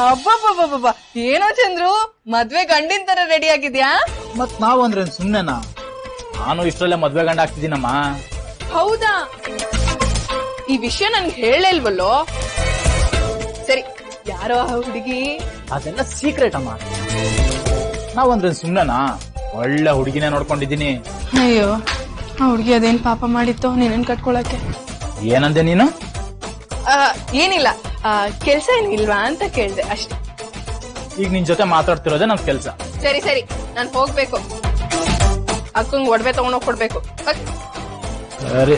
ಅಬ್ಬಬ್ಬಬ್ಬಬ್ಬ, ಏನೋ ಚಂದ್ರು ಮದ್ವೆ ಗಂಡಿನ ತರ ರೆಡಿ ಆಗಿದ್ಯಾ? ಮತ್ ನಾವ್ ಅಂದ್ರೆ ಸುಮ್ನೆನಾ? ನಾನು ಇಷ್ಟರಲ್ಲೇ ಮದ್ವೆ ಗಂಡ ಆಗ್ತಿದ್ದೀನಮ್ಮ. ಹೌದಾ? ಈ ವಿಷಯ ನನ್ಗೆ ಹೇಳಲ್ವಲ್ಲೋ? ಸರಿ, ಯಾರೋ ಆ ಹುಡುಗಿ? ಅದೆಲ್ಲ ಸೀಕ್ರೆಟ್ ಅಮ್ಮ. ನಾವಂದ್ರೆ ಸುಮ್ನೆನಾ? ಒಳ್ಳೆ ಹುಡುಗಿನೇ ನೋಡ್ಕೊಂಡಿದ್ದೀನಿ. ಅಯ್ಯೋ, ಆ ಹುಡುಗಿ ಅದೇನ್ ಪಾಪ ಮಾಡಿತ್ತು ನೀನನ್ ಕಟ್ಕೊಳಕ್ಕೆ? ಏನಂದೆ ನೀನು? ಏನಿಲ್ಲ, ಕೆಲ್ಸ ಏನಿಲ್ವಾ ಅಂತ ಕೇಳ್ದೆ ಅಷ್ಟೇ. ಈಗ ನಿನ್ ಜೊತೆ ಮಾತಾಡ್ತಿರೋದೇ ನನ್ ಕೆಲ್ಸ. ಸರಿ ಸರಿ, ನಾನ್ ಹೋಗ್ಬೇಕು. ಅಕ್ಕಂಗ್ ಒಡವೆ ತಗೊಂಡೋಗ್ ಕೊಡ್ಬೇಕು. ಸರಿ.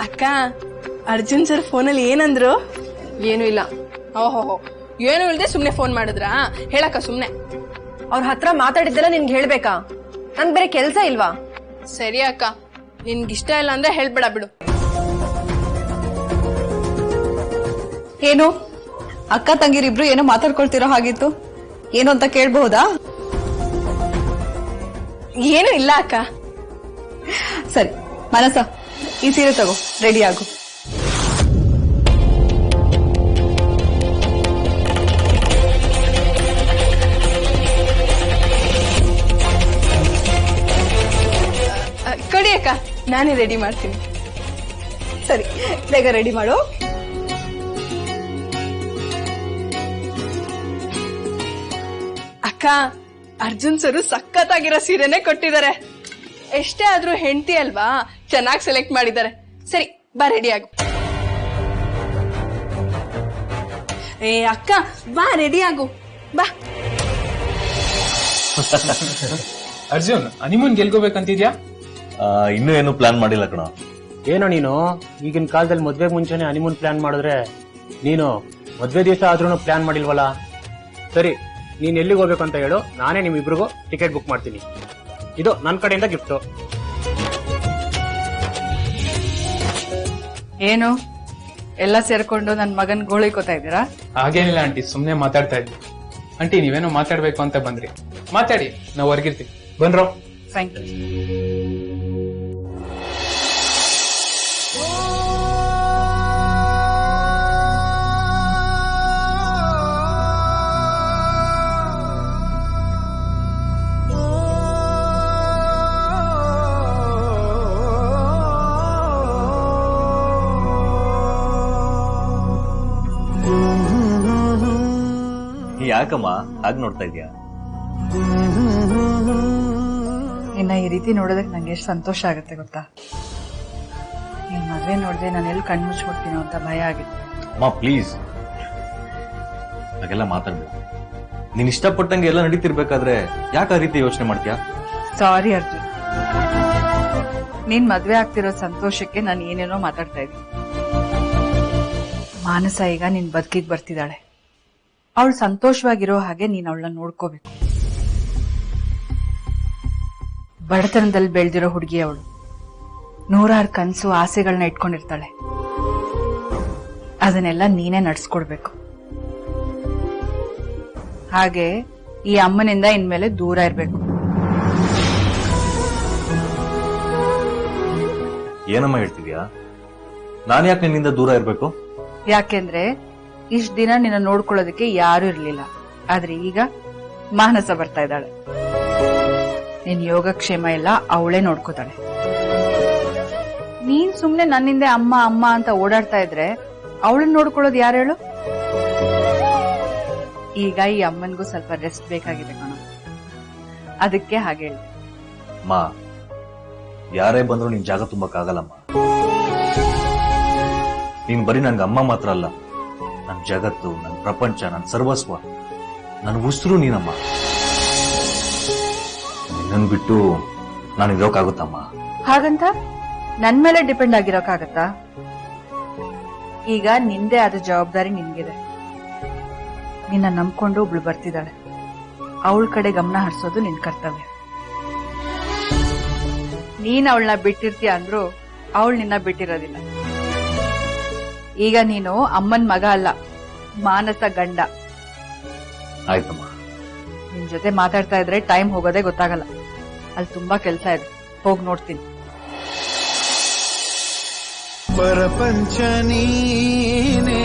ಅಕ್ಕ, ಅರ್ಜುನ್ ಸರ್ ಫೋನಲ್ಲಿ ಏನಂದ್ರು? ಏನು ಇಲ್ಲ. ಓಹೋ, ಏನು ಇಲ್ದೆ ಸುಮ್ನೆ ಫೋನ್ ಮಾಡಿದ್ರಾ? ಹೇಳಕ್ಕ ಸುಮ್ನೆ. ಅವ್ರ ಹತ್ರ ಮಾತಾಡಿದ್ದೆಲ್ಲ ನಿನ್ಗೆ ಹೇಳ್ಬೇಕಾ? ನನ್ ಬೇರೆ ಕೆಲ್ಸ ಇಲ್ವಾ? ಸರಿ ಅಕ್ಕ, ನಿನ್ಗಿಷ್ಟ ಇಲ್ಲ ಅಂದ್ರೆ ಹೇಳ್ಬೇಡ ಬಿಡು. ಏನು ಅಕ್ಕ ತಂಗಿರಿಬ್ರು ಏನೋ ಮಾತಾಡ್ಕೊಳ್ತಿರೋ ಹಾಗಿತ್ತು, ಏನು ಅಂತ ಕೇಳ್ಬಹುದಾ? ಏನು ಇಲ್ಲ ಅಕ್ಕ. ಸರಿ ಮನಸ, ಈ ಸೀರೆ ತಗೋ, ರೆಡಿ ಆಗು. ಕೊಡಿ ಅಕ್ಕ, ನಾನೇ ರೆಡಿ ಮಾಡ್ತೀನಿ. ಸರಿ, ಬೇಗ ರೆಡಿ ಮಾಡು. ಅಕ್ಕ, ಅರ್ಜುನ್ ಸರ್ ಸಖತ್ತಾಗಿರೋ ಸೀರೆನೆ ಕೊಟ್ಟಿದ್ದಾರೆ. ಎಷ್ಟೇ ಆದ್ರೂ ಹೆಂಡತಿ ಅಲ್ವಾ, ಚೆನ್ನಾಗಿ ಸೆಲೆಕ್ಟ್ ಮಾಡಿದ್ದಾರೆ. ಸರಿ ಬಾ, ರೆಡಿ ಆಗು. ಏ ಅಕ್ಕ, ಬಾ ರೆಡಿ ಆಗು, ಬಾ. ಅರ್ಜುನ್, ಹನಿಮೂನ್ ಗೆಲ್ಕೋಬೇಕಂತಿದ್ಯಾ? ಇನ್ನೂ ಏನು ಪ್ಲಾನ್ ಮಾಡಿಲ್ಲ ಕಣ. ಏನೋ ನೀನು ಈಗಿನ ಕಾಲದಲ್ಲಿ ಮದ್ವೆಗೆ ಮುಂಚೆನೆ ಹನಿಮೂನ್ ಪ್ಲಾನ್ ಮಾಡಿದ್ರೆ, ನೀನು ಮದ್ವೆ ದಿವಸ ಆದ್ರೂ ಪ್ಲಾನ್ ಮಾಡಿಲ್ವಲ್ಲ? ಸರಿ, ನೀನ್ ಎಲ್ಲಿಗೆ ಹೋಗ್ಬೇಕು ಅಂತ ಹೇಳು, ನಾನೇ ನಿಮ್ಮಿಬ್ರಿಗೂ ಟಿಕೆಟ್ ಬುಕ್ ಮಾಡ್ತೀನಿ. ಇದು ನನ್ನ ಕಡೆಯಿಂದ ಗಿಫ್ಟ್. ಏನು ಎಲ್ಲ ಸೇರ್ಕೊಂಡು ನನ್ ಮಗನ್ ಗೋಳಿಕೋತಾ ಇದ್ದೀರಾ? ಹಾಗೇನಿಲ್ಲ ಆಂಟಿ, ಸುಮ್ನೆ ಮಾತಾಡ್ತಾ ಇದ್ವಿ. ಆಂಟಿ, ನೀವೇನೋ ಮಾತಾಡ್ಬೇಕು ಅಂತ ಬಂದ್ರಿ, ಮಾತಾಡಿ, ನಾವು ಹೊರಗಿರ್ತೀವಿ. ಬನ್ರೋ. Thank you. ಯಾಕಮ್ಮ ಹಾಗೆ ನೋಡ್ತಾ ಇದ್ಯಾ? ಇನ್ನ ಈ ರೀತಿ ನೋಡೋದಕ್ಕೆ ನಂಗೆ ಎಷ್ಟು ಸಂತೋಷ ಆಗುತ್ತೆ ಗೊತ್ತಾ? ನಿನ್ ಮದ್ವೆ ನೋಡ್ದೆ ನಾನು ಎಲ್ಲಿ ಕಣ್ಮುಚ್ಕೊಡ್ತೀನೋ ಅಂತ ಭಯ ಆಗಿತ್ತು. ಅಮ್ಮ ಪ್ಲೀಸ್, ಹಾಗೆಲ್ಲ ಮಾತಾಡ್ಬೇಕು. ನೀನ್ ಇಷ್ಟಪಟ್ಟಂಗೆ ಎಲ್ಲ ನಡೀತಿರ್ಬೇಕಾದ್ರೆ ಯಾಕೆ ಆ ರೀತಿ ಯೋಚನೆ ಮಾಡ್ತೀಯಾ? ಸಾರಿ ಅರ್ಜುನ್, ನೀನ್ ಮದ್ವೆ ಆಗ್ತಿರೋ ಸಂತೋಷಕ್ಕೆ ನಾನು ಏನೇನೋ ಮಾತಾಡ್ತಾ ಇದ್ದೀನಿ. ಮಾನಸ ಈಗ ನಿನ್ ಬದುಕಿಗೆ ಬರ್ತಿದ್ದಾಳೆ. ಅವಳು ಸಂತೋಷವಾಗಿರೋ ಹಾಗೆ ನೀನ್ ಅವಳನ್ನ ನೋಡ್ಕೋಬೇಕು. ಬಡತನದಲ್ಲಿ ಬೆಳೆದಿರೋ ಹುಡುಗಿ ಅವಳು. ನೂರಾರು ಕನಸು ಆಸೆಗಳನ್ನ ಇಟ್ಕೊಂಡಿರ್ತಾಳೆ. ಅದನ್ನೆಲ್ಲ ನೀನೇ ನಡ್ಸ್ಕೊಡ್ಬೇಕು. ಹಾಗೆ ಈ ಅಮ್ಮನಿಂದ ಇನ್ಮೇಲೆ ದೂರ ಇರ್ಬೇಕು. ಏನಮ್ಮ ಹೇಳ್ತಿದ್ಯಾ? ನಾನ್ ಯಾಕೆ ನಿನ್ನಿಂದ ದೂರ ಇರ್ಬೇಕು? ಯಾಕೆಂದ್ರೆ ಇಷ್ಟ ದಿನ ನಿನ್ನ ನೋಡ್ಕೊಳ್ಳೋದಕ್ಕೆ ಯಾರು ಇರ್ಲಿಲ್ಲ. ಆದ್ರೆ ಈಗ ಮಾನಸ ಬರ್ತಾ ಇದ್ದಾಳೆ. ನಿನ್ ಯೋಗಕ್ಷೇಮ ಎಲ್ಲ ಅವಳೇ ನೋಡ್ಕೋತಾಳೆ. ನೀನ್ ಸುಮ್ನೆ ನನ್ನಿಂದ ಅಮ್ಮ ಅಮ್ಮ ಅಂತ ಓಡಾಡ್ತಾ ಇದ್ರೆ ಅವಳನ್ನ ನೋಡ್ಕೊಳ್ಳೋದು ಯಾರು ಹೇಳು? ಈಗ ಈ ಅಮ್ಮನ್ಗೂ ಸ್ವಲ್ಪ ರೆಸ್ಟ್ ಬೇಕಾಗಿದೆ ಕಣ, ಅದಕ್ಕೆ ಹಾಗೆ ಹೇಳಿ. ಮಾ, ಯಾರೇ ಬಂದ್ರು ನಿನ್ ಜಾಗ ತುಂಬಕ್ಕಾಗಲ್ಲಮ್ಮ. ನೀನ್ ಬರೀ ನನ್ಗೆ ಅಮ್ಮ ಮಾತ್ರ ಅಲ್ಲ, ನನ್ ಜಗತ್ತು, ನನ್ ಪ್ರಪಂಚ, ನನ್ ಸರ್ವಸ್ವ, ನನ್ ಉಸಿರು ನೀನಮ್ಮ. ನಿನ್ನನ್ ಬಿಟ್ಟು ನಾನು ಇರೋಕ್ಕಾಗುತ್ತಮ್ಮ? ಹಾಗಂತ ನನ್ ಮೇಲೆ ಡಿಪೆಂಡ್ ಆಗಿರೋಕ್ಕಾಗತ್ತಾ? ಈಗ ನಿಂದೇ ಆದ ಜವಾಬ್ದಾರಿ ನಿನ್ಗಿದೆ. ನಿನ್ನ ನಂಬ್ಕೊಂಡು ಒಬ್ಳು ಬರ್ತಿದ್ದಾಳೆ. ಅವಳ ಕಡೆ ಗಮನ ಹರಿಸೋದು ನಿನ್ ಕರ್ತವ್ಯ. ನೀನ್ ಅವಳನ್ನ ಬಿಟ್ಟಿರ್ತೀಯ ಅಂದ್ರೂ ಅವಳು ನಿನ್ನ ಬಿಟ್ಟಿರೋದಿಲ್ಲ. ಈಗ ನೀನು ಅಮ್ಮನ್ ಮಗ ಅಲ್ಲ, ಮಾನಸ ಗಂಡ. ಆಯ್ತಮ್ಮ. ನಿನ್ ಜೊತೆ ಮಾತಾಡ್ತಾ ಇದ್ರೆ ಟೈಮ್ ಹೋಗೋದೇ ಗೊತ್ತಾಗಲ್ಲ. ಅಲ್ಲಿ ತುಂಬಾ ಕೆಲಸ ಇದೆ, ಹೋಗ್ ನೋಡ್ತೀನಿ. ಪರಪಂಚ ನೀನೇ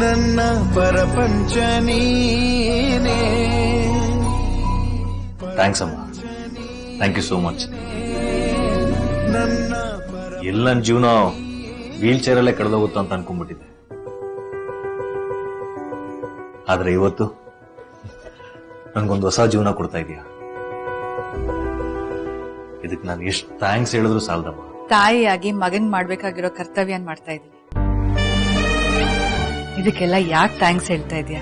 ನನ್ನ ಪರಪಂಚ ನೀನೇ. ಥ್ಯಾಂಕ್ಸ್ ಅಮ್ಮ, ಥ್ಯಾಂಕ್ ಯು ಸೋ ಮಚ್. ನನ್ನ ಎಲ್ಲ ನನ್ನ ಜೀವನ ವೀಲ್ ಚೇರ್ ಅಲ್ಲೇ ಕಳೆದೋಗುತ್ತೋ ಅಂತ ಅನ್ಕೊಂಡ್ಬಿಟ್ಟಿದ್ದೆ. ಆದ್ರೆ ಇವತ್ತು ನನ್ಗೊಂದು ಹೊಸ ಜೀವನ ಕೊಡ್ತಾ ಇದೀಯ. ಇದಕ್ಕೆ ನಾನು ಎಷ್ಟು ಥ್ಯಾಂಕ್ಸ್ ಹೇಳಿದ್ರು ಸಾಲದಮ್ಮ. ತಾಯಿಯಾಗಿ ಮಗನ್ ಮಾಡ್ಬೇಕಾಗಿರೋ ಕರ್ತವ್ಯನ್ ಮಾಡ್ತಾ ಇದೀನಿ. ಇದಕ್ಕೆಲ್ಲ ಯಾಕೆ ಥ್ಯಾಂಕ್ಸ್ ಹೇಳ್ತಾ ಇದೀಯಾ?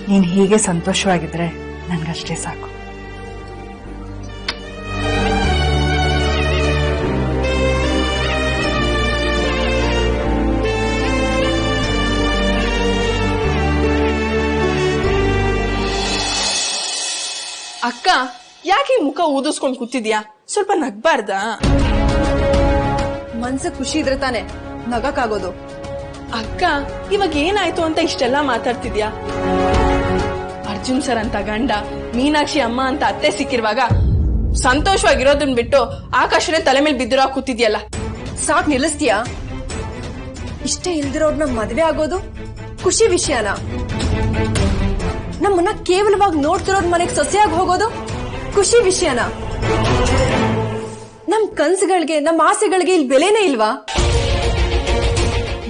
ನೀನ್ ಹೀಗೆ ಸಂತೋಷವಾಗಿದ್ರೆ ನನ್ಗಷ್ಟೇ ಸಾಕು. ಅಕ್ಕ, ಯಾಕೆ ಈ ಮುಖ ಊದಿಸ್ಕೊಂಡ್ ಕೂತಿದ್ಯಾ? ಸ್ವಲ್ಪ ನಗ್ಬಾರ್ದಾ? ಮನ್ಸ ಖುಷಿ ಇದ್ರೆ ತಾನೆ ನಗಕ್ಕಾಗೋದು. ಅಕ್ಕ, ಇವಾಗ ಏನಾಯ್ತು ಅಂತ ಇಷ್ಟೆಲ್ಲಾ ಮಾತಾಡ್ತಿದ್ಯಾ? ಅರ್ಜುನ್ ಸರ್ ಅಂತ ಗಂಡ, ಮೀನಾಕ್ಷಿ ಅಮ್ಮ ಅಂತ ಅತ್ತೆ ಸಿಕ್ಕಿರುವಾಗ ಸಂತೋಷವಾಗಿರೋದನ್ ಬಿಟ್ಟು ಆಕಾಶನೇ ತಲೆ ಮೇಲೆ ಬಿದ್ದಿರೋ ಕೂತಿದ್ಯಲ್ಲ. ಸಾಕ್ ನಿಲ್ಲಿಸ್ತೀಯಾ? ಇಷ್ಟೇ ಇಲ್ದಿರೋರ್ನ ಮದ್ವೆ ಆಗೋದು ಖುಷಿ ವಿಷಯನ? ನಮ್ಮನ್ನ ಕೇವಲವಾಗಿ ನೋಡ್ತಿರೋದ್ ಮನೆಗ್ ಸೊಸೆಯಾಗಿ ಹೋಗೋದು ಖುಷಿ ವಿಷಯನ? ನಮ್ ಕನ್ಸುಗಳಿಗೆ ನಮ್ ಆಸೆಗಳಿಗೆ ಇಲ್ಲಿ ಬೆಲೆನೇ ಇಲ್ವಾ?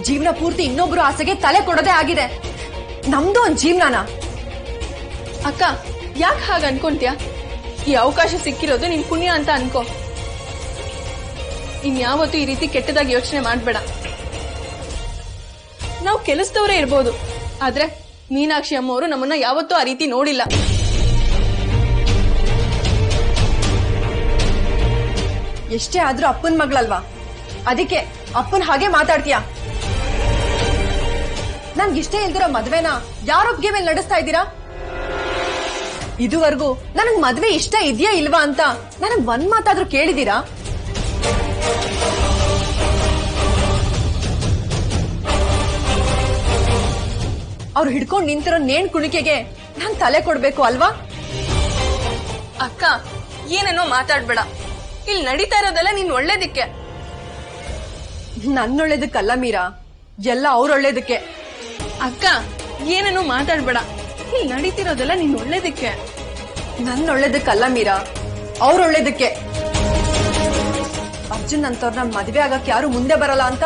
ಜೀವನ ಪೂರ್ತಿ ಇನ್ನೊಬ್ರು ಆಸೆಗೆ ತಲೆ ಕೊಡೋದೇ ಆಗಿದೆ. ನಮ್ದು ಒಂದ್ ಜೀವನನ. ಅಕ್ಕ, ಯಾಕೆ ಹಾಗ ಅನ್ಕೊಂತ್ಯಾ? ಈ ಅವಕಾಶ ಸಿಕ್ಕಿರೋದು ನಿನ್ ಪುಣ್ಯ ಅಂತ ಅನ್ಕೋ. ಇನ್ಯಾವತ್ತೂ ಈ ರೀತಿ ಕೆಟ್ಟದಾಗಿ ಯೋಚನೆ ಮಾಡ್ಬೇಡ. ನಾವು ಕೆಲಸದವರೇ ಇರ್ಬೋದು, ಆದ್ರೆ ಮೀನಾಕ್ಷಿ ಅಮ್ಮವರು ನಮ್ಮನ್ನ ಯಾವತ್ತೂ ಆ ರೀತಿ ನೋಡಿಲ್ಲ. ಎಷ್ಟೇ ಆದ್ರೂ ಅಪ್ಪನ್ ಮಗಳಲ್ವಾ? ಅದಕ್ಕೆ ಅಪ್ಪನ್ ಹಾಗೆ ಮಾತಾಡ್ತೀಯಾ? ನನ್ಗಿಷ್ಟೇ ಇಲ್ದಿರೋ ಮದ್ವೆನ ಯಾರೊಬ್ಗೆ ಮೇಲೆ ನಡೆಸ್ತಾ ಇದ್ದೀರಾ? ಇದುವರೆಗೂ ನನಗ್ ಮದ್ವೆ ಇಷ್ಟ ಇದೆಯಾ ಇಲ್ವಾ ಅಂತ ನನಗ್ ಒಂದ್ ಮಾತಾದ್ರೂ ಕೇಳಿದೀರಾ? ಅವ್ರು ಹಿಡ್ಕೊಂಡ್ ನಿಂತಿರೋ ನೇಣ್ ಕುಣಿಕೆಗೆ ನಾನ್ ತಲೆ ಕೊಡ್ಬೇಕು ಅಲ್ವಾ? ಅಕ್ಕ, ಏನೇನೋ ಮಾತಾಡ್ಬೇಡ. ಇಲ್ಲಿ ನಡೀತಾ ಇರೋದೆಲ್ಲ ನೀನ್ ಒಳ್ಳೇದಿಕ್ಕೆ. ನನ್ನೊಳ್ಳೇದಕ್ಕಲ್ಲ ಮೀರಾ, ಎಲ್ಲ ಅವ್ರೊಳ್ಳೇದಕ್ಕೆ. ಅಕ್ಕ, ಏನೇನೋ ಮಾತಾಡ್ಬೇಡ. ಇಲ್ಲಿ ನಡೀತಿರೋದೆಲ್ಲ ನೀನ್ ಒಳ್ಳೇದಿಕ್ಕೆ. ನನ್ನೊಳ್ಳೇದಕ್ಕಲ್ಲ ಮೀರಾ, ಅವ್ರೊಳ್ಳೇದಕ್ಕೆ. ಅರ್ಜುನ್ ಅಂತವ್ರನ್ನ ಮದ್ವೆ ಆಗಕ್ ಯಾರು ಮುಂದೆ ಬರಲ್ಲ ಅಂತ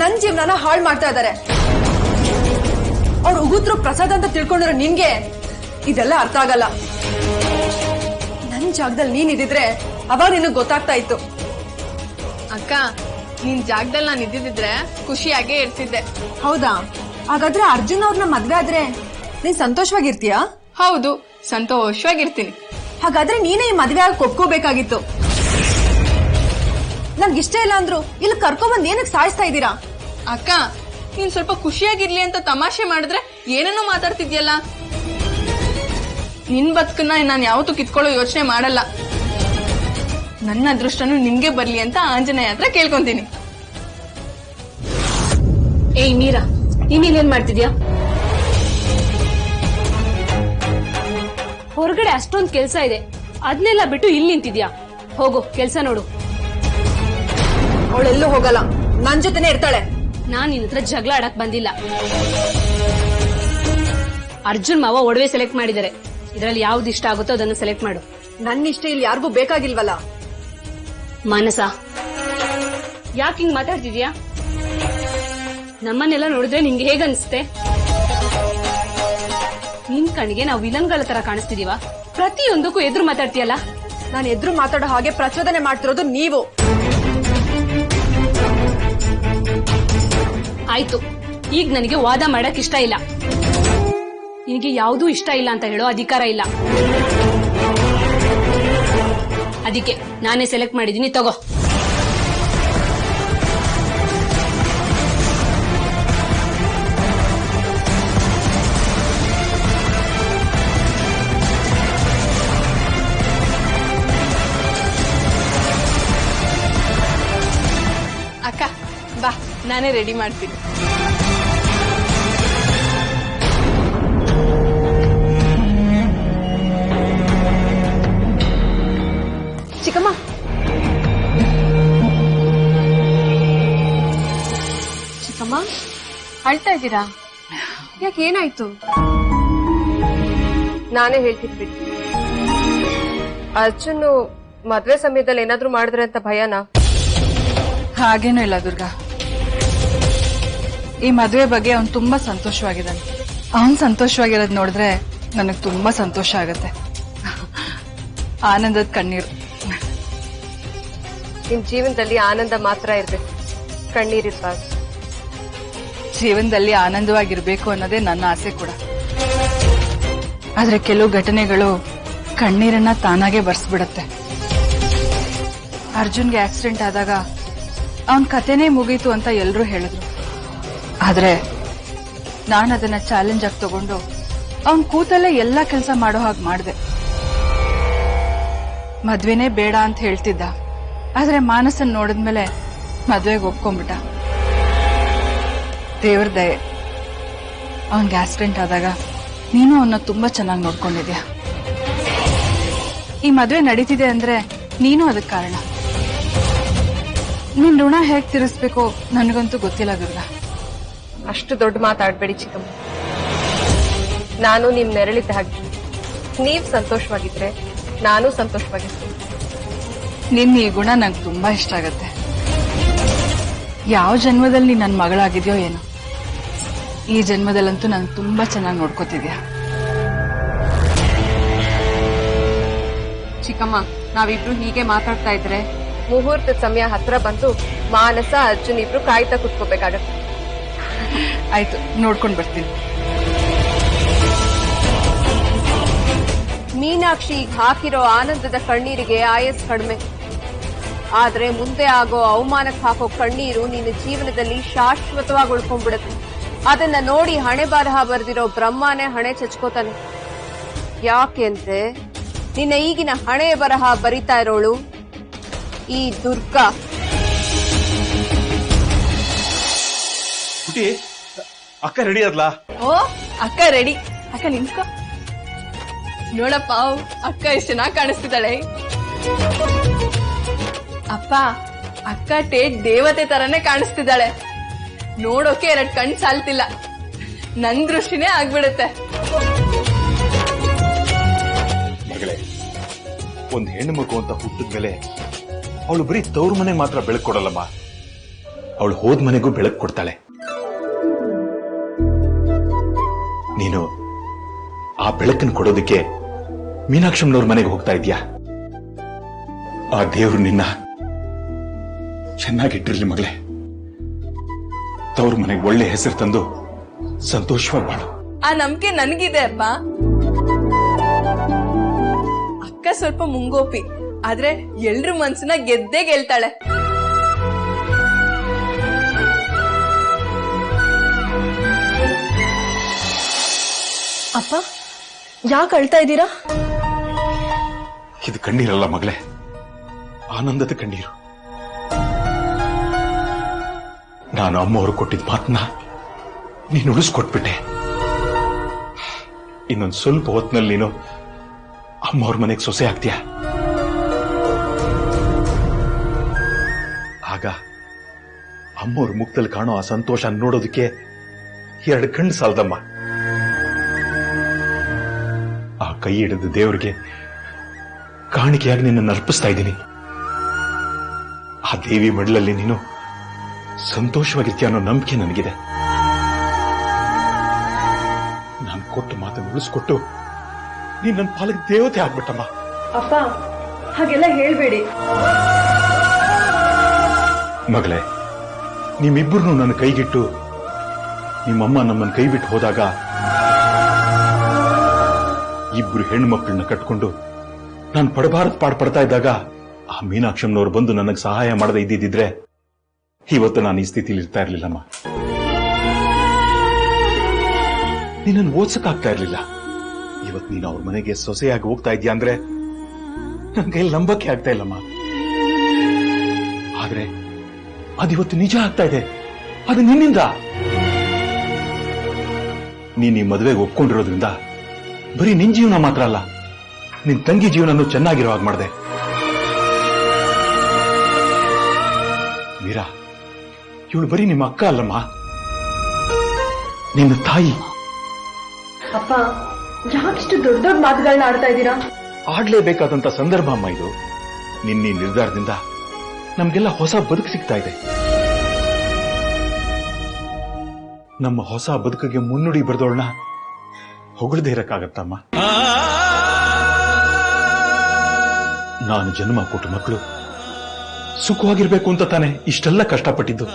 ನನ್ ಜೀವನನ ಹಾಳು ಮಾಡ್ತಾ ಇದಾರೆ. ಅವ್ರು ಉಗುತ್ರು ಪ್ರಸಾದ್ ಅಂತ ತಿಳ್ಕೊಂಡಿರೋ ನಿನ್ಗೆ ಇದೆಲ್ಲ ಅರ್ಥ ಆಗಲ್ಲ. ನನ್ ಜಾಗದಲ್ಲಿ ನೀನ್ ಇದ್ದಿದ್ರೆ ಅವಾಗ ನಿನಗ್ ಗೊತ್ತಾಗ್ತಾ ಇತ್ತು. ಅಕ್ಕ, ನಿನ್ ಜಾಗದಲ್ಲಿ ನಾನು ಇದ್ದಿದ್ರೆ ಖುಷಿಯಾಗೇ ಇರ್ತಿದ್ದೆ. ಹೌದಾ? ಹಾಗಾದ್ರೆ ಅರ್ಜುನ್ ಅವ್ರನ್ನ ಮದ್ವೆ ಆದ್ರೆ ನೀನ್ ಸಂತೋಷವಾಗಿರ್ತೀಯಾ? ಹೌದು, ಸಂತೋಷವಾಗಿರ್ತೀನಿ. ಹಾಗಾದ್ರೆ ನೀನೇ ಈ ಮದ್ವೆ ಆಗಿ ಒಪ್ಕೋಬೇಕಾಗಿತ್ತು. ನನ್ಗಿಷ್ಟ ಇಲ್ಲ ಅಂದ್ರು ಇಲ್ಲಿ ಕರ್ಕೊಂಡ್ಬಂದ್ ಏನಕ್ಕೆ ಸಾಯಿಸ್ತಾ ಇದ್ದೀರಾ? ಅಕ್ಕ, ನೀನ್ ಸ್ವಲ್ಪ ಖುಷಿಯಾಗಿರ್ಲಿ ಅಂತ ತಮಾಷೆ ಮಾಡಿದ್ರೆ ಏನೇನೋ ಮಾತಾಡ್ತಿದ್ಯಲ್ಲ. ನಿನ್ ಬದುಕನ್ನ ನಾನು ಯಾವತ್ತೂ ಕಿತ್ಕೊಳ್ಳೋ ಯೋಚನೆ ಮಾಡಲ್ಲ. ನನ್ನ ಅದೃಷ್ಟನು ನಿಮ್ಗೆ ಬರ್ಲಿ ಅಂತ ಆಂಜನೇಯ ಹತ್ರ ಕೇಳ್ಕೊಂತೀನಿ. ಏಯ್ ಮೀರಾ, ನೀನೇನ್ ಮಾಡ್ತಿದ್ಯಾ? ಹೊರಗಡೆ ಅಷ್ಟೊಂದ್ ಕೆಲ್ಸ ಇದೆ, ಅದನ್ನೆಲ್ಲ ಬಿಟ್ಟು ಇಲ್ಲಿ ನಿಂತಿದ್ಯಾ? ಹೋಗು, ಕೆಲ್ಸ ನೋಡು. ಅವಳೆಲ್ಲೂ ಹೋಗಲ್ಲ, ನನ್ ಜೊತೆನೆ ಇರ್ತಾಳೆ. ನಾನ್ ನಿನ್ ಹತ್ರ ಜಗಳ ಆಡಕ್ ಬಂದಿಲ್ಲ. ಅರ್ಜುನ್ ಮಾವ ಒಡವೆ ಸೆಲೆಕ್ಟ್ ಮಾಡಿದ್ದಾರೆ. ಇದ್ರಲ್ಲಿ ಯಾವ್ದು ಇಷ್ಟ ಆಗುತ್ತೋ ಅದನ್ನು ಸೆಲೆಕ್ಟ್ ಮಾಡು. ನನ್ನ ಇಷ್ಟ ಇಲ್ಲಿ ಯಾರಿಗೂ ಬೇಕಾಗಿಲ್ವಲ್ಲ. ಮಾನಸ, ಯಾಕೆ ಹಿಂಗ್ ಮಾತಾಡ್ತಿದ್ಯಾ? ನಮ್ಮನ್ನೆಲ್ಲ ನೋಡಿದ್ರೆ ನಿಂಗೆ ಹೇಗನ್ಸುತ್ತೆ? ನಿನ್ ಕಣ್ಣಿಗೆ ನಾವು ವಿಲನ್ಗಳ ತರ ಕಾಣಿಸ್ತಿದೀವ? ಪ್ರತಿಯೊಂದಕ್ಕೂ ಎದುರು ಮಾತಾಡ್ತೀಯಲ್ಲ. ನಾನು ಎದುರು ಮಾತಾಡೋ ಹಾಗೆ ಪ್ರಚೋದನೆ ಮಾಡ್ತಿರೋದು ನೀವು. ಆಯ್ತು, ಈಗ ನನಗೆ ವಾದ ಮಾಡಕ್ ಇಷ್ಟ ಇಲ್ಲ. ನಿನಗೆ ಯಾವುದೂ ಇಷ್ಟ ಇಲ್ಲ ಅಂತ ಹೇಳೋ ಅಧಿಕಾರ ಇಲ್ಲ. ಅದಕ್ಕೆ ನಾನೇ ಸೆಲೆಕ್ಟ್ ಮಾಡಿದೀನಿ, ತಗೋ. ಅಕ್ಕ, ಬಾ ನಾನೇ ರೆಡಿ ಮಾಡ್ತೀನಿ. ಚಿಕ್ಕಮ್ಮ, ಚಿಕ್ಕಮ್ಮ ಅಳ್ತಾ ಇದ್ದೀರಾ? ಯಾಕೆ, ಏನಾಯ್ತು? ನಾನೇ ಹೇಳ್ತೀನಿ ಬಿಡಿ. ಅರ್ಜುನ್ ಮದ್ವೆ ಸಮಯದಲ್ಲಿ ಏನಾದ್ರೂ ಮಾಡಿದ್ರೆ ಅಂತ ಭಯನಾ? ಹಾಗೇನೂ ಇಲ್ಲ ದುರ್ಗಾ. ಈ ಮದುವೆ ಬಗ್ಗೆ ಅವ್ನು ತುಂಬಾ ಸಂತೋಷವಾಗಿದ್ದಾನೆ. ಅವನ್ ಸಂತೋಷವಾಗಿರೋದ್ ನೋಡಿದ್ರೆ ನನಗ್ ತುಂಬಾ ಸಂತೋಷ ಆಗತ್ತೆ. ಆನಂದದ ಕಣ್ಣೀರು. ನಿಮ್ ಜೀವನದಲ್ಲಿ ಆನಂದ ಮಾತ್ರ ಇರ್ಬೇಕು, ಕಣ್ಣೀರಿರ್ಬಾರ್ದು. ಜೀವನದಲ್ಲಿ ಆನಂದವಾಗಿರ್ಬೇಕು ಅನ್ನೋದೇ ನನ್ನ ಆಸೆ ಕೂಡ. ಆದ್ರೆ ಕೆಲವು ಘಟನೆಗಳು ಕಣ್ಣೀರನ್ನ ತಾನಾಗೆ ಬರ್ಸ್ಬಿಡತ್ತೆ. ಅರ್ಜುನ್ಗೆ ಆಕ್ಸಿಡೆಂಟ್ ಆದಾಗ ಅವನ್ ಕತೆನೇ ಮುಗೀತು ಅಂತ ಎಲ್ರೂ ಹೇಳಿದ್ರು. ಆದ್ರೆ ನಾನು ಅದನ್ನ ಚಾಲೆಂಜ್ ಆಗಿ ತಗೊಂಡು ಅವನ್ ಕೂತಲ್ಲೇ ಎಲ್ಲಾ ಕೆಲಸ ಮಾಡೋ ಹಾಗೆ ಮಾಡಿದೆ. ಮದ್ವೆನೇ ಬೇಡ ಅಂತ ಹೇಳ್ತಿದ್ದ. ಆದ್ರೆ ಮಾನಸನ್ ನೋಡಿದ್ಮೇಲೆ ಮದ್ವೆಗೆ ಒಪ್ಕೊಂಡ್ಬಿಟ್ಟ. ದೇವ್ರ ದಯೆ, ಅವನ್ಗೆ ಆಕ್ಸಿಡೆಂಟ್ ಆದಾಗ ನೀನು ಅವನ್ನ ತುಂಬಾ ಚೆನ್ನಾಗಿ ನೋಡ್ಕೊಂಡಿದ್ಯಾ. ಈ ಮದ್ವೆ ನಡೀತಿದೆ ಅಂದ್ರೆ ನೀನು ಅದಕ್ಕೆ ಕಾರಣ. ನಿನ್ ಋಣ ಹೇಗ್ ತೀರಿಸ್ಬೇಕೋ ನನಗಂತೂ ಗೊತ್ತಿಲ್ಲ ದುರ್ಗಾ. ಅಷ್ಟು ದೊಡ್ಡ ಮಾತಾಡ್ಬೇಡಿ ಚಿಕ್ಕಮ್ಮ. ನಾನು ನಿಮ್ ನೆರಳಿದ್ದ ಹಾಗೆ. ನೀವ್ ಸಂತೋಷವಾಗಿದ್ರೆ ನಾನು ಸಂತೋಷವಾಗಿರ್ತೀನಿ. ನಿನ್ ಈ ಗುಣ ನಂಗೆ ತುಂಬಾ ಇಷ್ಟ ಆಗತ್ತೆ. ಯಾವ ಜನ್ಮದಲ್ಲಿ ನೀನ್ ನನ್ ಮಗಳಾಗಿದ್ಯೋ ಏನೋ, ಈ ಜನ್ಮದಲ್ಲಂತೂ ನನ್ ತುಂಬಾ ಚೆನ್ನಾಗಿ ನೋಡ್ಕೋತಿದ್ಯಾ. ಚಿಕ್ಕಮ್ಮ, ನಾವಿಬ್ರು ಹೀಗೆ ಮಾತಾಡ್ತಾ ಇದ್ರೆ ಮುಹೂರ್ತದ ಸಮಯ ಹತ್ರ ಬಂದು ಮಾನಸ ಅರ್ಜುನ್ ಇಬ್ರು ಕಾಯ್ತಾ ಕುತ್ಕೋಬೇಕಾಗತ್ತೆ. ಆಯ್ತು, ನೋಡ್ಕೊಂಡ್ ಬರ್ತೀನಿ. ಮೀನಾಕ್ಷಿ ಈಗ ಹಾಕಿರೋ ಆನಂದದ ಕಣ್ಣೀರಿಗೆ ಆಯಸ್ ಕಡಿಮೆ. ಆದ್ರೆ ಮುಂದೆ ಆಗೋ ಅವಮಾನಕ್ಕೆ ಹಾಕೋ ಕಣ್ಣೀರು ನಿನ್ನ ಜೀವನದಲ್ಲಿ ಶಾಶ್ವತವಾಗಿ ಉಳ್ಕೊಂಡ್ಬಿಡುತ್ತೆ. ಅದನ್ನ ನೋಡಿ ಹಣೆ ಬರಹ ಬರೆದಿರೋ ಬ್ರಹ್ಮನೇ ಹಣೆ ಚಚ್ಕೋತಾನೆ. ಯಾಕೆ ಅಂದ್ರೆ ನಿನ್ನ ಈಗಿನ ಹಣೆ ಬರಹ ಬರಿತಾ ಇರೋಳು ಈ ದುರ್ಗಾ. ಅಕ್ಕ ರೆಡಿ ಅದ್ಲಾ? ಓ ಅಕ್ಕ ರೆಡಿ. ಅಕ್ಕ ನಿಂತ್ಕೋ. ನೋಡಪ್ಪ, ಅಕ್ಕ ಎಷ್ಟು ಚೆನ್ನಾಗಿ ಕಾಣಿಸ್ತಿದ್ದಾಳೆ. ಅಪ್ಪ, ಅಕ್ಕ ಟೇಟ್ ದೇವತೆ ತರನೇ ಕಾಣಿಸ್ತಿದ್ದಾಳೆ. ನೋಡೋಕೆ 2 ಕಣ್ ಸಾಲ್ತಿಲ್ಲ. ನನ್ ದೃಷ್ಟಿನೇ ಆಗ್ಬಿಡುತ್ತೆ. ಮಗಳೇ, ಒಂದ್ ಹೆಣ್ಣು ಮಗು ಅಂತ ಹುಟ್ಟಿದ್ಮೇಲೆ ಅವಳು ಬರೀ ತವ್ರ ಮನೆಗೆ ಮಾತ್ರ ಬೆಳಕು ಕೊಡಲ್ಲಮ್ಮ, ಅವಳು ಹೋದ್ ಮನೆಗೂ ಬೆಳಕು ಕೊಡ್ತಾಳೆ. ನೀನು ಆ ಬೆಳಕನ್ನು ಕೊಡೋದಕ್ಕೆ ಮೀನಾಕ್ಷಮ್ಮನವ್ರ ಮನೆಗೆ ಹೋಗ್ತಾ ಇದ್ಯಾ. ಆ ದೇವ್ರು ನಿನ್ನ ಚೆನ್ನಾಗಿಟ್ಟಿರ್ಲಿ ಮಗಳೇ. ತವ್ರ ಮನೆಗೆ ಒಳ್ಳೆ ಹೆಸರು ತಂದು ಸಂತೋಷವಾಗಿ ಬಾಳು. ಆ ನಂಬಿಕೆ ನನ್ಗಿದೆ ಅಪ್ಪ. ಅಕ್ಕ ಸ್ವಲ್ಪ ಮುಂಗೋಪಿ, ಆದ್ರೆ ಎಲ್ರ ಮನ್ಸನ್ನ ಗೆದ್ದೇ ಗೆಲ್ತಾಳೆ. ಅಪ್ಪ, ಯಾಕೆ ಅಳ್ತಾ ಇದ್ದೀರಾ? ಇದು ಕಣ್ಣೀರಲ್ಲ ಮಗಳೇ, ಆನಂದದ ಕಣ್ಣೀರು. ನಾನು ಅಮ್ಮವರು ಕೊಟ್ಟಿದ್ದ ಮಾತನ್ನ ನೀನು ಉಳಿಸ್ಕೊಟ್ಬಿಟ್ಟೆ. ಇನ್ನೊಂದು ಸ್ವಲ್ಪ ಹೊತ್ತಿನಲ್ಲಿ ನೀನು ಅಮ್ಮವ್ರ ಮನೆಗೆ ಸೊಸೆ ಆಗ್ತೀಯ. ಆಗ ಅಮ್ಮವ್ರ ಮುಖದಲ್ಲಿ ಕಾಣೋ ಆ ಸಂತೋಷ ನೋಡೋದಕ್ಕೆ 2 ಕಣ್ಣು ಸಾಲದಮ್ಮ. ಆ ಕೈ ಹಿಡಿದ ದೇವರಿಗೆ ಕಾಣಿಕೆಯಾಗಿ ನಿನ್ನನ್ನು ಅರ್ಪಿಸ್ತಾ ಇದ್ದೀನಿ. ಆ ದೇವಿ ಮಡಲಲ್ಲಿ ನೀನು ಸಂತೋಷವಾಗಿರ್ತೀಯ ಅನ್ನೋ ನಂಬಿಕೆ ನನಗಿದೆ. ನಾನು ಕೊಟ್ಟು ಮಾತನ್ನು ಉಳಿಸ್ಕೊಟ್ಟು ನೀನ್ ನನ್ನ ಪಾಲಕ ದೇವತೆ ಆಗ್ಬಿಟ್ಟಮ್ಮ. ಅಪ್ಪ, ಹಾಗೆಲ್ಲ ಹೇಳ್ಬೇಡಿ. ಮಗಳೇ, ನಿಮ್ಮಿಬ್ಬರನ್ನು ನನ್ನ ಕೈಗಿಟ್ಟು ನಿಮ್ಮಮ್ಮ ನಮ್ಮನ್ನು ಕೈ ಬಿಟ್ಟು ಹೋದಾಗ ಇಬ್ರು ಹೆಣ್ಣು ಮಕ್ಕಳನ್ನ ಕಟ್ಕೊಂಡು ನಾನು ಪಡಬಾರದ್ ಪಾಡ್ಪಡ್ತಾ ಇದ್ದಾಗ ಆ ಮೀನಾಕ್ಷಮ್ಮನವ್ರು ಬಂದು ನನಗೆ ಸಹಾಯ ಮಾಡದೆ ಇದ್ದಿದ್ರೆ ಇವತ್ತು ನಾನು ಈ ಸ್ಥಿತಿಲಿ ಇರ್ತಾ ಇರ್ಲಿಲ್ಲಮ್ಮ. ನಿನ್ನನ್ನು ಓದ್ಸಕ್ಕಾಗ್ತಾ ಇರ್ಲಿಲ್ಲ. ಇವತ್ತು ನೀನು ಅವ್ರ ಮನೆಗೆ ಸೊಸೆಯಾಗಿ ಹೋಗ್ತಾ ಇದ್ಯಾ ಅಂದ್ರೆ ನನ್ ಕೈಯಲ್ಲಿ ನಂಬಕ್ಕೆ ಆಗ್ತಾ ಇಲ್ಲಮ್ಮ. ಆದ್ರೆ ಅದಿವತ್ತು ನಿಜ ಆಗ್ತಾ ಇದೆ. ಅದು ನಿನ್ನಿಂದ. ನೀನ್ ಈ ಮದುವೆಗೆ ಒಪ್ಕೊಂಡಿರೋದ್ರಿಂದ ಬರೀ ನಿನ್ ಜೀವನ ಮಾತ್ರ ಅಲ್ಲ, ನಿನ್ ತಂಗಿ ಜೀವನನು ಚೆನ್ನಾಗಿರೋ ಹಾಗೆ ಮಾಡಿದೆ. ಮೀರಾ, ಇವಳು ಬರೀ ನಿಮ್ಮ ಅಕ್ಕ ಅಲ್ಲಮ್ಮ, ನಿನ್ನ ತಾಯಿ. ಅಪ್ಪ, ಯಾಕಿಷ್ಟು ದೊಡ್ಡ ದೊಡ್ಡ ಮಾತುಗಳನ್ನ ಆಡ್ತಾ ಇದ್ದೀರಾ? ಆಡ್ಲೇಬೇಕಾದಂತ ಸಂದರ್ಭ ಅಮ್ಮ ಇದು. ನಿನ್ನ ಈ ನಿರ್ಧಾರದಿಂದ ನಮ್ಗೆಲ್ಲ ಹೊಸ ಬದುಕು ಸಿಗ್ತಾ ಇದೆ. ನಮ್ಮ ಹೊಸ ಬದುಕಿಗೆ ಮುನ್ನುಡಿ ಬರೆದೋಳ್ನ ಹೊಗಳದೇ ಇರಕ್ಕಾಗತ್ತಮ್ಮ. ನಾನು ಜನ್ಮ ಕೊಟ್ಟ ಮಕ್ಕಳು ಸುಖವಾಗಿರ್ಬೇಕು ಅಂತ ತಾನೆ ಇಷ್ಟೆಲ್ಲ ಕಷ್ಟಪಟ್ಟಿದ್ದು.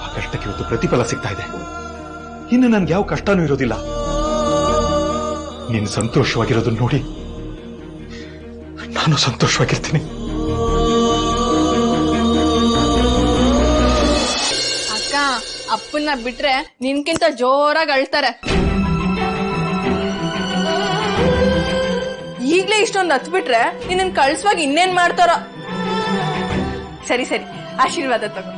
ಆ ಕಷ್ಟಕ್ಕೆ ಇವತ್ತು ಪ್ರತಿಫಲ ಸಿಗ್ತಾ ಇದೆ. ಇನ್ನು ನನ್ಗೆ ಯಾವ ಕಷ್ಟನೂ ಇರೋದಿಲ್ಲ. ನೀನು ಸಂತೋಷವಾಗಿರೋದನ್ನ ನೋಡಿ ನಾನು ಸಂತೋಷವಾಗಿರ್ತೀನಿ. ಅಕ್ಕ, ಅಪ್ಪನ್ನ ಬಿಟ್ರೆ ನಿನ್ಕಿಂತ ಜೋರಾಗಿ ಅಳ್ತಾರೆ. ಈಗ್ಲೇ ಇಷ್ಟೊಂದು ಹತ್ಬಿಟ್ರೆ ನಿನ್ನ ಕಳ್ಸುವಾಗ ಇನ್ನೇನ್ ಮಾಡ್ತಾರ? ಸರಿ ಸರಿ, ಆಶೀರ್ವಾದ ತಗೋ.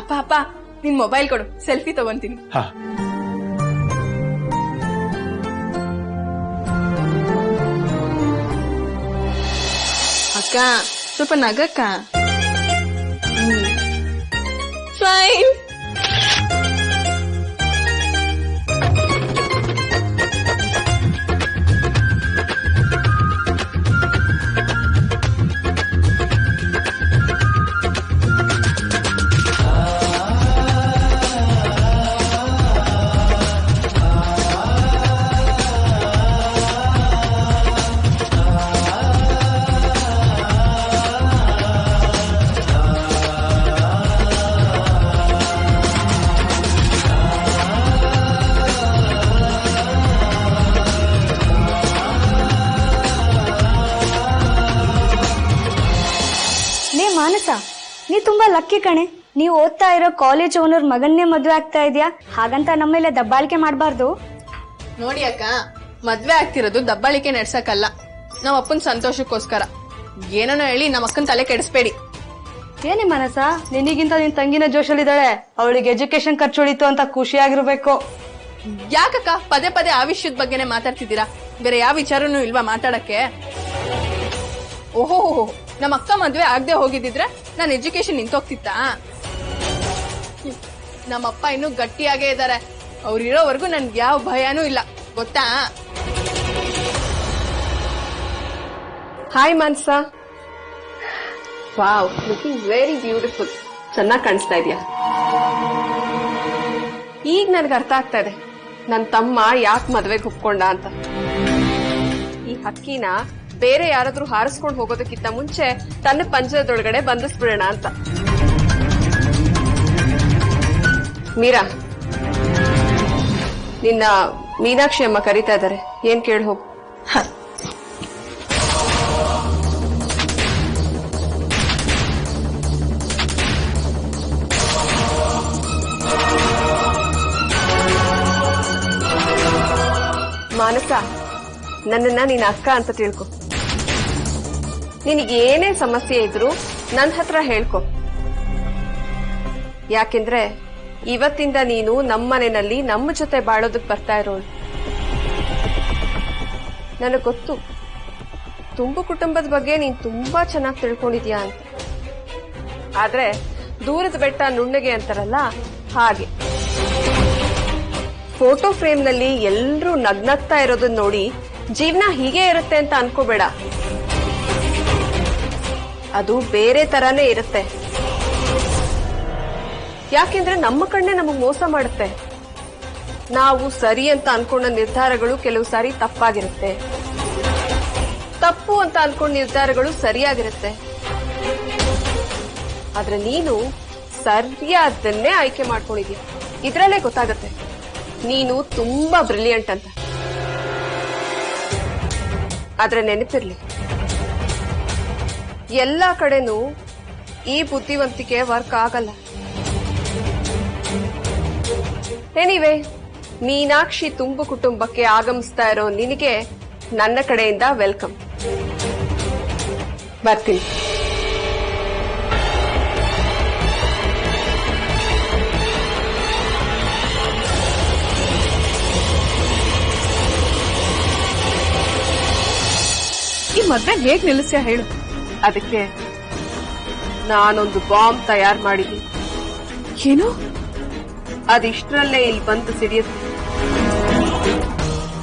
ಅಪ್ಪ ಅಪ್ಪ, ನಿನ್ ಮೊಬೈಲ್ ಕೊಡು, ಸೆಲ್ಫಿ ತಗೊಂತೀನಿ. ಅಕ್ಕ, ಸ್ವಲ್ಪ ನಗಕ್ಕ. ಫೈನ್. ಮಾನಸ, ನೀ ತುಂಬಾ ಲಕ್ಕಿ ಕಣೆ. ನೀವು ಓದ್ತಾ ಇರೋ ಕಾಲೇಜ್ ಓನರ್ ಮಗನ್ನೇ ಮದ್ವೆ ಆಗ್ತಾ ಇದೆಯಾ. ಹಾಗಂತ ನಮ್ಮೇಲೆ ದಬ್ಬಾಳಿಕೆ ಮಾಡಬಾರ್ದು. ನೋಡಿ ಅಕ್ಕ, ಮದ್ವೆ ಆಗ್ತಿರೋದು ದಬ್ಬಾಳಿಕೆ ನಡ್ಸಕ್ಕಲ್ಲ, ನಾವ್ ಅಪ್ಪನ್ ಸಂತೋಷಕ್ಕೋಸ್ಕರ. ಏನೋ ಹೇಳಿ ನಮ್ಮ ಅಕ್ಕನ್ ತಲೆ ಕೆಡಿಸ್ಬೇಡಿ. ಏನೇ ಮನಸ, ನಿನಗಿಂತ ನಿನ್ ತಂಗಿನ ಜೋಶಲ್ಲಿದ್ದಾಳೆ. ಅವಳಿಗೆ ಎಜುಕೇಶನ್ ಖರ್ಚು ಉಳಿತು ಅಂತ ಖುಷಿಯಾಗಿರ್ಬೇಕು. ಯಾಕಕ್ಕ ಪದೇ ಪದೇ ಆ ವಿಷಯದ ಬಗ್ಗೆನೆ ಮಾತಾಡ್ತಿದ್ದೀರಾ? ಬೇರೆ ಯಾವ ವಿಚಾರನೂ ಇಲ್ವಾ ಮಾತಾಡಕ್ಕೆ? ಓಹೋ, ನಮ್ಮ ಅಕ್ಕ ಮದ್ವೆ ಆಗದೆ ಹೋಗಿದ್ದಿದ್ರೆ ನಾನು ಎಜುಕೇಶನ್ ನಿಂತೋಗ್ತಿತ್ತಾ? ನಮ್ಮಪ್ಪ ಇನ್ನೂ ಗಟ್ಟಿಯಾಗೇ ಇದ್ದಾರೆ. ಅವ್ರಿರೋವರೆಗೂ ನನ್ಗೆ ಯಾವ ಭಯನೂ ಇಲ್ಲ, ಗೊತ್ತಾ? Hi Mansa. Wow, looking very beautiful. ಚೆನ್ನಾಗಿ ಕಾಣಿಸ್ತಾ ಇದೆಯಾ? ಈಗ ನನ್ಗೆ ಅರ್ಥ ಆಗ್ತಾ ಇದೆ ನನ್ನ ತಮ್ಮ ಯಾಕೆ ಮದ್ವೆಗೆ ಒಪ್ಕೊಂಡ ಅಂತ. ಈ ಹಕ್ಕಿನ ಬೇರೆ ಯಾರಾದ್ರೂ ಹಾರಿಸ್ಕೊಂಡು ಹೋಗೋದಕ್ಕಿಂತ ಮುಂಚೆ ತನ್ನ ಪಂಜರದೊಳಗಡೆ ಬಂಧಿಸ್ಬಿಡೋಣ ಅಂತ. ಮೀರಾ, ನಿನ್ನ ಮೀನಾಕ್ಷಿ ಅಮ್ಮ ಕರೀತಾ ಇದ್ದಾರೆ, ಏನ್ ಕೇಳಿ ಹೋಗು. ಮಾನಸ, ನನ್ನನ್ನ ನಿನ್ನ ಅಕ್ಕ ಅಂತ ತಿಳ್ಕೊ. ನಿನಗೆ ಏನೇ ಸಮಸ್ಯೆ ಇದ್ರು ನನ್ನ ಹತ್ರ ಹೇಳ್ಕೊ. ಯಾಕೆಂದ್ರೆ ಇವತ್ತಿಂದ ನೀನು ನಮ್ಮನೆಯಲ್ಲಿ ನಮ್ಮ ಜೊತೆ ಬಾಳೋದಕ್ಕೆ ಬರ್ತಾ ಇರೋಳು. ನನಗೆ ಗೊತ್ತು, ತುಂಬು ಕುಟುಂಬದ ಬಗ್ಗೆ ನೀನ್ ತುಂಬಾ ಚೆನ್ನಾಗಿ ತಿಳ್ಕೊಂಡಿದ್ಯಾ ಅಂತ. ಆದ್ರೆ ದೂರದ ಬೆಟ್ಟ ನುಣ್ಣಗೆ ಅಂತಾರಲ್ಲ ಹಾಗೆ. ಫೋಟೋ ಫ್ರೇಮ್ ನಲ್ಲಿ ಎಲ್ರೂ ನಗ್ನಗ್ತಾ ಇರೋದನ್ನ ನೋಡಿ ಜೀವನ ಹೀಗೆ ಇರುತ್ತೆ ಅಂತ ಅನ್ಕೋಬೇಡ. ಅದು ಬೇರೆ ತರಾನೇ ಇರುತ್ತೆ. ಯಾಕೆಂದ್ರೆ ನಮ್ಮ ಕಣ್ಣೆ ನಮಗ್ ಮೋಸ ಮಾಡುತ್ತೆ. ನಾವು ಸರಿ ಅಂತ ಅನ್ಕೊಂಡ ನಿರ್ಧಾರಗಳು ಕೆಲವು ಸಾರಿ ತಪ್ಪಾಗಿರುತ್ತೆ, ತಪ್ಪು ಅಂತ ಅನ್ಕೊಂಡ ನಿರ್ಧಾರಗಳು ಸರಿಯಾಗಿರುತ್ತೆ. ಆದ್ರೆ ನೀನು ಸರಿಯಾದನ್ನೇ ಆಯ್ಕೆ ಮಾಡ್ಕೊಂಡಿದ್ಯಾ. ಇದ್ರಲ್ಲೇ ಗೊತ್ತಾಗತ್ತೆ ನೀನು ತುಂಬಾ ಬ್ರಿಲಿಯಂಟ್ ಅಂತ. ಆದ್ರೆ ನೆನಪಿರ್ಲಿ, ಎಲ್ಲಾ ಕಡೆನೂ ಈ ಬುದ್ಧಿವಂತಿಕೆ ವರ್ಕ್ ಆಗಲ್ಲ. ಎನಿವೆ, ಮೀನಾಕ್ಷಿ ತುಂಬು ಕುಟುಂಬಕ್ಕೆ ಆಗಮಿಸ್ತಾ ಇರೋ ನಿನಗೆ ನನ್ನ ಕಡೆಯಿಂದ ವೆಲ್ಕಮ್. ಬರ್ತೀನಿ. ಈ ಮದ್ವೆ ಹೇಗ್ ನಿಲ್ಲಿಸ್ಯಾ ಹೇಳು. ಅದಕ್ಕೆ ನಾನೊಂದು ಬಾಂಬ್ ತಯಾರು ಮಾಡಿದ್ದೀನಿ. ಏನು? ಅದಿಷ್ಟರಲ್ಲೇ ಇಲ್ಲಿ ಬಂದು ಸಿಡಿಯುತ್ತೆ.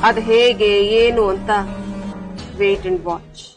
ಅದು ಹೇಗೆ ಏನು ಅಂತ ವೇಟ್ ಅಂಡ್ ವಾಚ್.